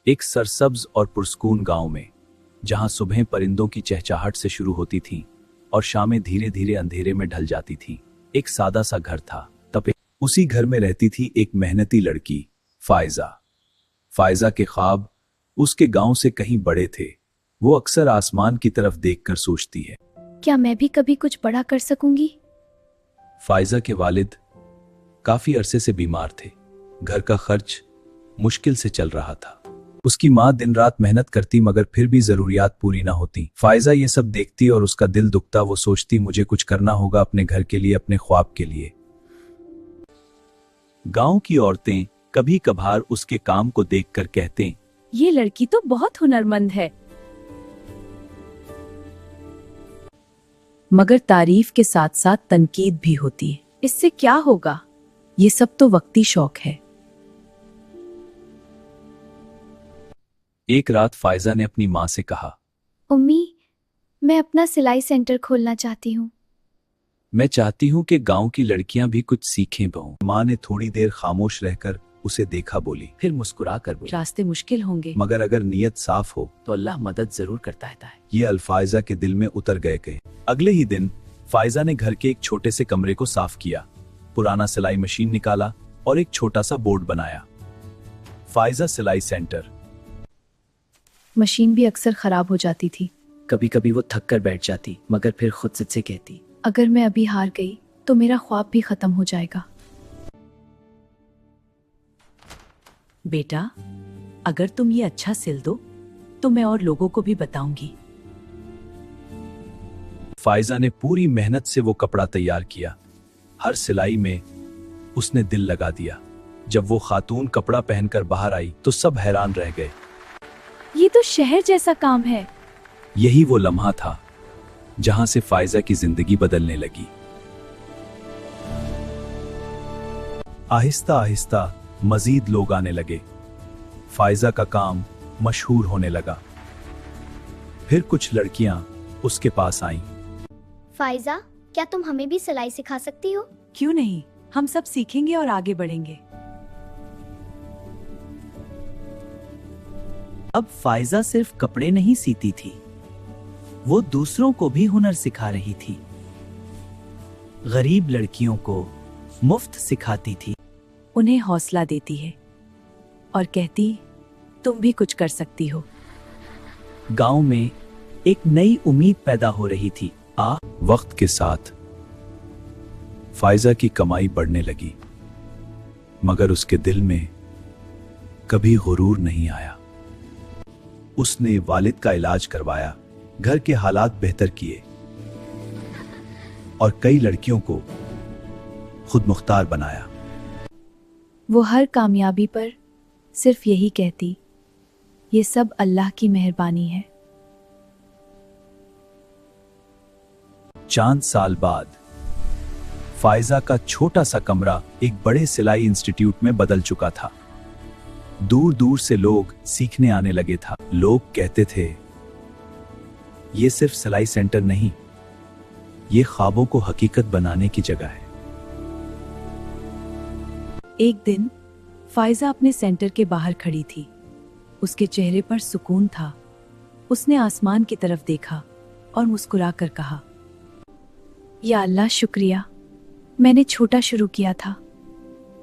एक सरसब्ज और पुरस्कून गांव में, जहां सुबहें परिंदों की चहचहाहट से शुरू होती थीं और शामें धीरे धीरे अंधेरे में ढल जाती थीं, एक सादा सा घर था। उसी घर में रहती थी एक मेहनती लड़की, फायजा। फायजा के ख्वाब उसके गांव से कहीं बड़े थे। वो अक्सर आसमान की तरफ देखकर सोचती है, क्या मैं भी कभी कुछ बड़ा कर सकूंगी? फायजा के वालिद काफी अरसे से बीमार थे। घर का खर्च मुश्किल से चल रहा था। उसकी माँ दिन रात मेहनत करती, मगर फिर भी जरूरियात पूरी ना होती। फायजा ये सब देखती और उसका दिल दुखता। वो सोचती, मुझे कुछ करना होगा अपने घर के लिए, अपने ख्वाब के लिए। गांव की औरतें कभी कभार उसके काम को देखकर कहते, ये लड़की तो बहुत हुनरमंद है। मगर तारीफ के साथ साथ तनकीद भी होती है। इससे क्या होगा? ये सब तो वक्ती शौक है। एक रात फायजा ने अपनी माँ से कहा, उम्मी, मैं अपना सिलाई सेंटर खोलना चाहती हूँ। मैं चाहती हूँ कि गांव की लड़कियां भी कुछ सीखें। बहू। माँ ने थोड़ी देर खामोश रहकर उसे देखा, बोली, फिर मुस्कुरा कर बोली, रास्ते मुश्किल होंगे, मगर अगर नीयत साफ हो तो अल्लाह मदद जरूर करता है। ये अल्फायजा के दिल में उतर गए। अगले ही दिन फायजा ने घर के एक छोटे से कमरे को साफ किया, पुराना सिलाई मशीन निकाला और एक छोटा सा बोर्ड बनाया, फायजा सिलाई सेंटर। मशीन भी अक्सर खराब हो जाती थी। कभी कभी वो थक कर बैठ जाती, मगर फिर खुद से कहती, अगर मैं अभी हार गई तो मेरा ख्वाब भी खत्म हो जाएगा। बेटा, अगर तुम ये अच्छा सिल दो तो मैं और लोगों को भी बताऊंगी। फायजा ने पूरी मेहनत से वो कपड़ा तैयार किया। हर सिलाई में उसने दिल लगा दिया। जब वो खातून कपड़ा पहनकर बाहर आई तो सब हैरान रह गए। ये तो शहर जैसा काम है। यही वो लम्हा था जहां से फायजा की जिंदगी बदलने लगी। आहिस्ता आहिस्ता मजीद लोग आने लगे। फायजा का काम मशहूर होने लगा। फिर कुछ लड़कियां उसके पास आईं। फायजा, क्या तुम हमें भी सिलाई सिखा सकती हो? क्यों नहीं, हम सब सीखेंगे और आगे बढ़ेंगे। अब फायजा सिर्फ कपड़े नहीं सीती थी, वो दूसरों को भी हुनर सिखा रही थी। गरीब लड़कियों को मुफ्त सिखाती थी, उन्हें हौसला देती है और कहती, तुम भी कुछ कर सकती हो। गांव में एक नई उम्मीद पैदा हो रही थी। वक्त के साथ फायजा की कमाई बढ़ने लगी, मगर उसके दिल में कभी गुरूर नहीं आया। उसने वालिद का इलाज करवाया, घर के हालात बेहतर किए और कई लड़कियों को खुद मुख्तार बनाया। वो हर कामयाबी पर सिर्फ यही कहती, ये सब अल्लाह की मेहरबानी है। चांद साल बाद फायजा का छोटा सा कमरा एक बड़े सिलाई इंस्टीट्यूट में बदल चुका था। दूर दूर से लोग सीखने आने लगे था। लोग कहते थे, ये सिर्फ सिलाई सेंटर नहीं, ये ख्वाबों को हकीकत बनाने की जगह है। एक दिन फायजा अपने सेंटर के बाहर खड़ी थी। उसके चेहरे पर सुकून था। उसने आसमान की तरफ देखा और मुस्कुराकर कहा, या अल्लाह, शुक्रिया। मैंने छोटा शुरू किया था,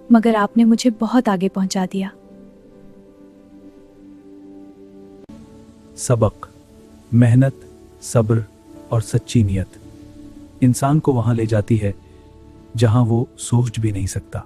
मगर आपने मुझे बहुत आगे पहुंचा दिया। सबक, मेहनत, सब्र और सच्ची नियत इंसान को वहां ले जाती है जहां वो सोच भी नहीं सकता।